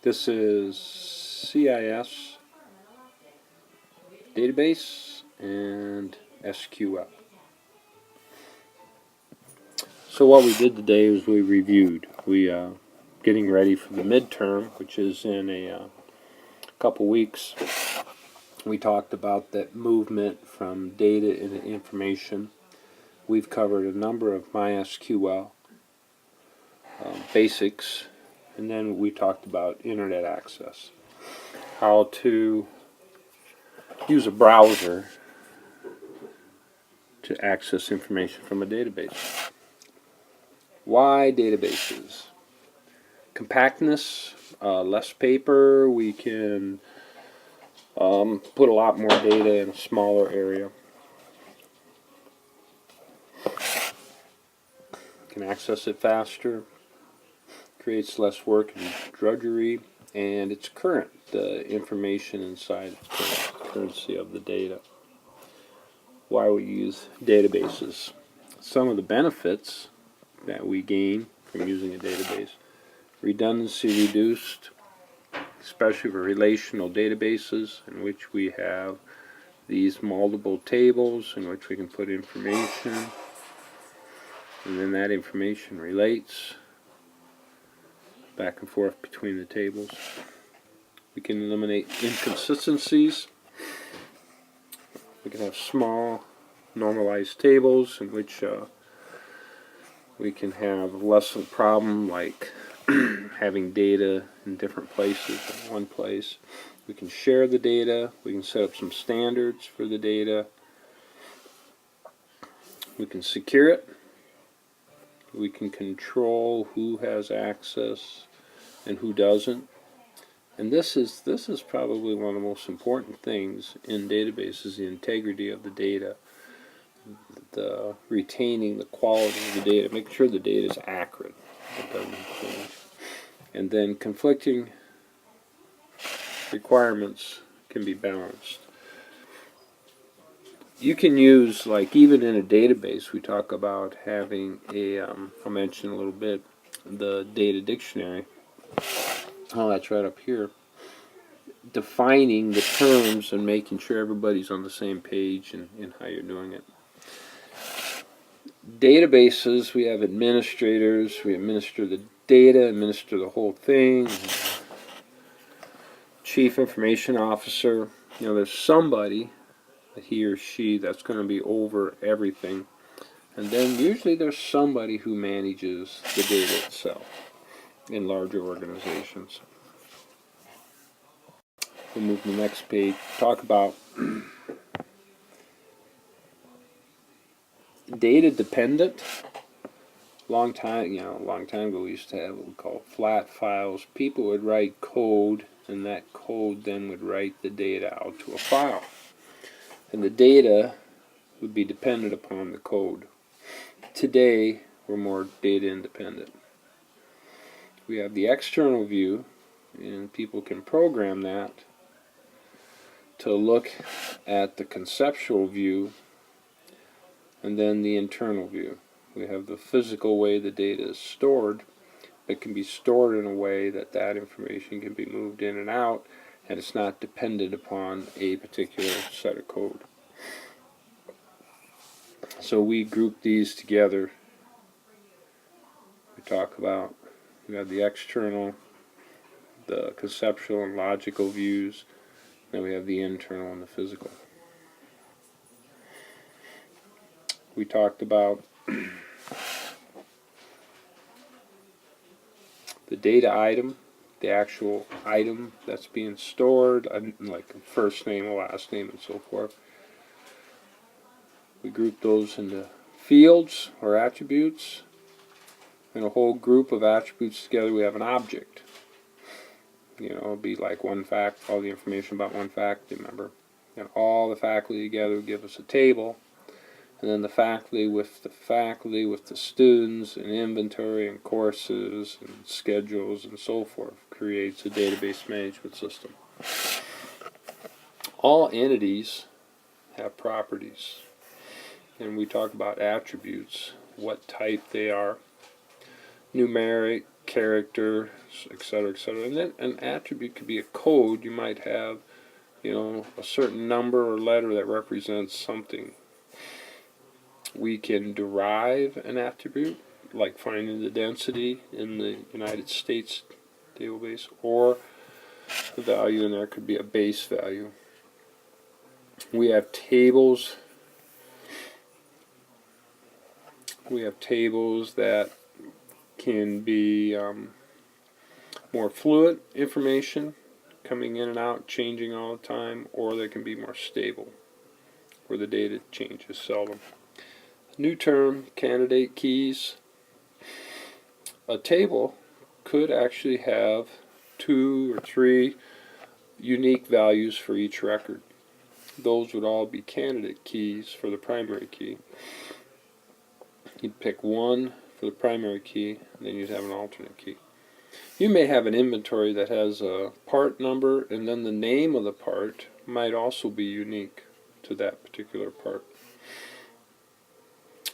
This is CIS database and SQL. So what we did today was we reviewed. We getting ready for the midterm, which is in a couple weeks. We talked about that movement from data into information. We've covered a number of MySQL basics, and then we talked about internet access, how to use a browser to access information from a database. Why databases? Compactness, less paper, we can put a lot more data in a smaller area. Can access it faster, creates less work and drudgery, and it's current. The information inside the currency of the data. Why we use databases? Some of the benefits that we gain from using a database: redundancy reduced, especially for relational databases in which we have these multiple tables in which we can put information, and then that information relates back and forth between the tables. We can eliminate inconsistencies. We can have small normalized tables in which we can have less of a problem like having data in different places in one place. We can share the data. We can set up some standards for the data. We can secure it. We can control who has access and who doesn't. And this is probably one of the most important things in databases: the integrity of the data, the retaining the quality of the data, making sure the data is accurate, it doesn't change. And then conflicting requirements can be balanced. You can use, like, even in a database, we talk about having a, I'll mention a little bit, the data dictionary. Oh, that's right up here. Defining the terms and making sure everybody's on the same page in how you're doing it. Databases, we have administrators, we administer the data, administer the whole thing. Chief Information Officer, you know, there's somebody, he or she, that's going to be over everything. And then usually there's somebody who manages the data itself in larger organizations. We'll move to the next page. Talk about data dependent. Long time ago, we used to have what we call flat files. People would write code, and that code then would write the data out to a file. And the data would be dependent upon the code. Today, we're more data independent. We have the external view, and people can program that to look at the conceptual view, and then the internal view. We have the physical way the data is stored. It can be stored in a way that that information can be moved in and out, and it's not dependent upon a particular set of code. So we group these together. We talk about, we have the external, the conceptual and logical views, then we have the internal and the physical. We talked about the data item, the actual item that's being stored, like first name, last name, and so forth. We group those into fields or attributes. In a whole group of attributes together, we have an object. You know, it'll be like one fact, all the information about one faculty member. And all the faculty together will give us a table. And then the faculty with the students, and inventory and courses and schedules and so forth creates a database management system. All entities have properties. And we talk about attributes, what type they are. Numeric, character, etc., etc. And then an attribute could be a code. You might have, you know, a certain number or letter that represents something. We can derive an attribute, like finding the density in the United States database, or the value in there could be a base value. We have tables. We have tables that can be more fluid information, coming in and out, changing all the time, or they can be more stable, where the data changes seldom. New term, candidate keys. A table could actually have 2 or 3 unique values for each record. Those would all be candidate keys for the primary key. You'd pick one for the primary key, and then you'd have an alternate key. You may have an inventory that has a part number, and then the name of the part might also be unique to that particular part.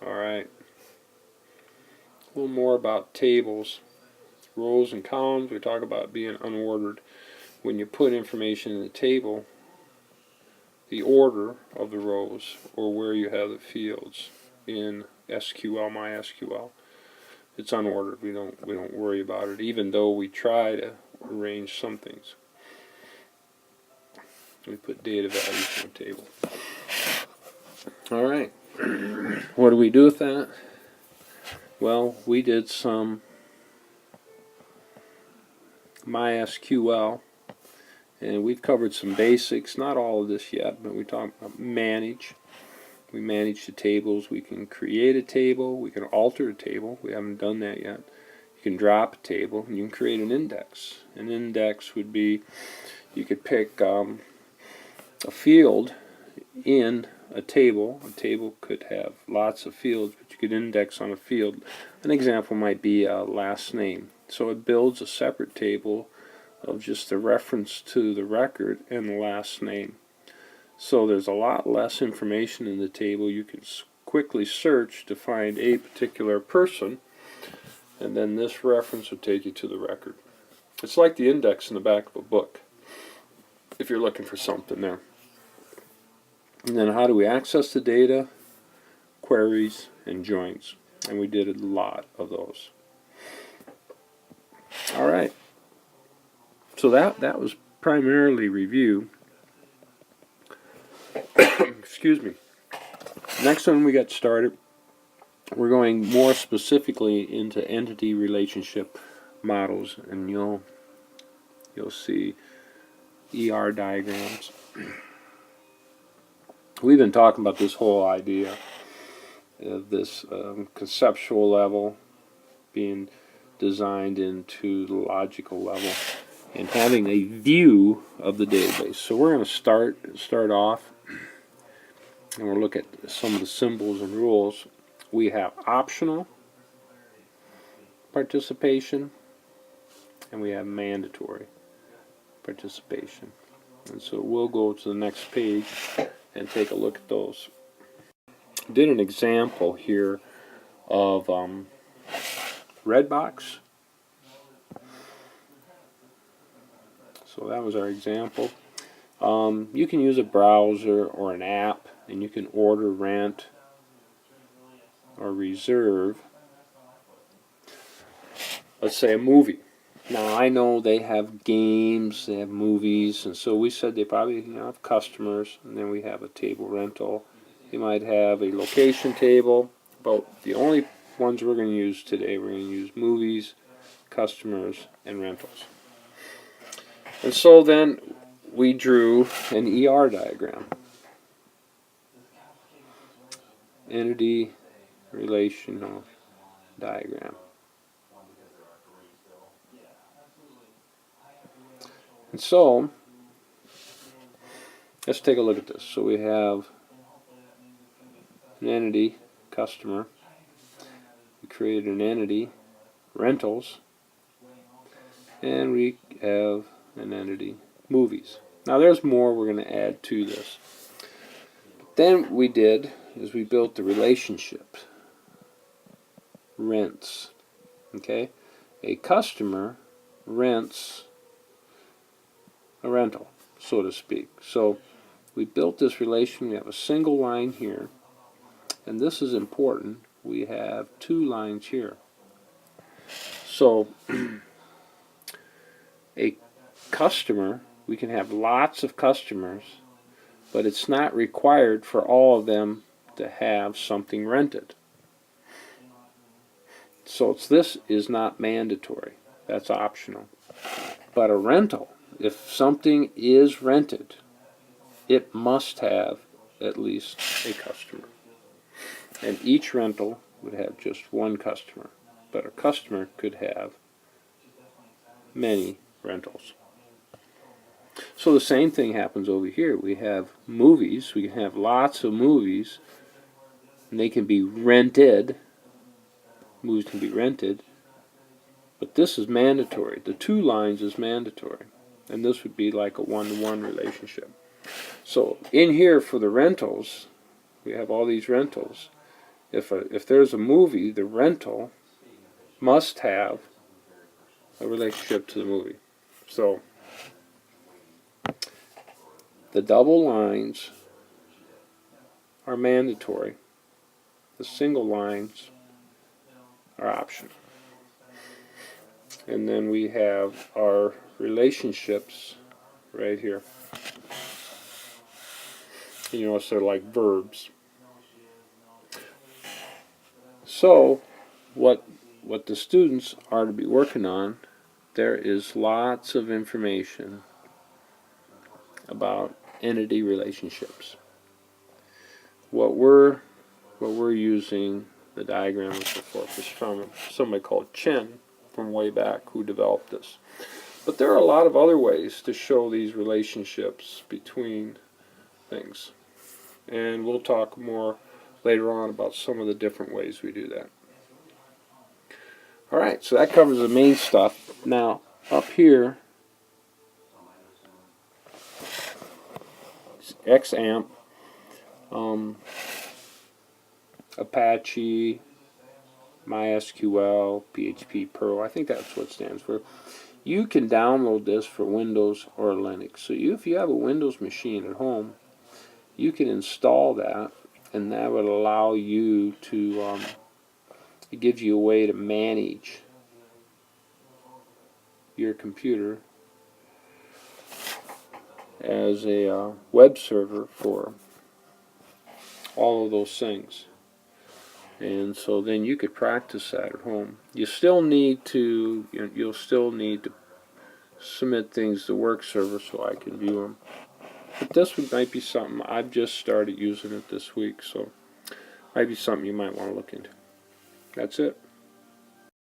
Alright, a little more about tables. Rows and columns, we talk about being unordered. When you put information in the table, the order of the rows, or where you have the fields in SQL, MySQL, it's unordered. We don't worry about it, even though we try to arrange some things. We put data values in the table. Alright, what do we do with that? Well, we did some MySQL, and we've covered some basics, not all of this yet, but we talked about manage. We manage the tables. We can create a table, we can alter a table. We haven't done that yet. You can drop a table, and you can create an index. An index would be, you could pick a field in a table. A table could have lots of fields, but you could index on a field. An example might be a last name. So it builds a separate table of just the reference to the record and the last name. So there's a lot less information in the table. You can quickly search to find a particular person, and then this reference would take you to the record. It's like the index in the back of a book, if you're looking for something there. And then how do we access the data? Queries and joins. And we did a lot of those. Alright. So that was primarily review. Excuse me. Next one we got started, we're going more specifically into entity relationship models, and you'll see ER diagrams. We've been talking about this whole idea of this conceptual level being designed into the logical level and having a view of the database. So we're going to start off, and we'll look at some of the symbols and rules. We have optional participation, and we have mandatory participation. And so we'll go to the next page and take a look at those. Did an example here of Redbox. So that was our example. You can use a browser or an app, and you can order, rent, or reserve, let's say, a movie. Now I know they have games, they have movies, and so we said they probably have customers, and then we have a table rental. You might have a location table, but the only ones we're going to use today, we're going to use movies, customers, and rentals. And so then we drew an ER diagram. Entity relational diagram. And so, let's take a look at this. So we have an entity, customer. We created an entity, rentals. And we have an entity, movies. Now there's more we're going to add to this. Then we did is we built the relationship, rents. Okay? A customer rents a rental, so to speak. So we built this relation. We have a single line here, and this is important. We have two lines here. So a customer, we can have lots of customers, but it's not required for all of them to have something rented. So this is not mandatory. That's optional. But a rental, if something is rented, it must have at least a customer. And each rental would have just one customer. But a customer could have many rentals. So the same thing happens over here. We have movies. We can have lots of movies, and they can be rented. Movies can be rented, but this is mandatory. The two lines is mandatory, and this would be like a one-to-one relationship. So in here for the rentals, we have all these rentals. If there's a movie, the rental must have a relationship to the movie. So the double lines are mandatory. The single lines are optional. And then we have our relationships right here. You notice they're like verbs. So what the students are to be working on, there is lots of information about entity relationships. What we're using the diagram for is from somebody called Chen from way back who developed this. But there are a lot of other ways to show these relationships between things. And we'll talk more later on about some of the different ways we do that. Alright, so that covers the main stuff. Now, up here, XAMPP, Apache, MySQL, PHP, Perl. I think that's what it stands for. You can download this for Windows or Linux. So if you have a Windows machine at home, you can install that, and that would allow you to, it gives you a way to manage your computer as a web server for all of those things. And so then you could practice that at home. You still need to, you'll still need to submit things to work server so I can view them. But this might be something, I've just started using it this week, so might be something you might want to look into. That's it.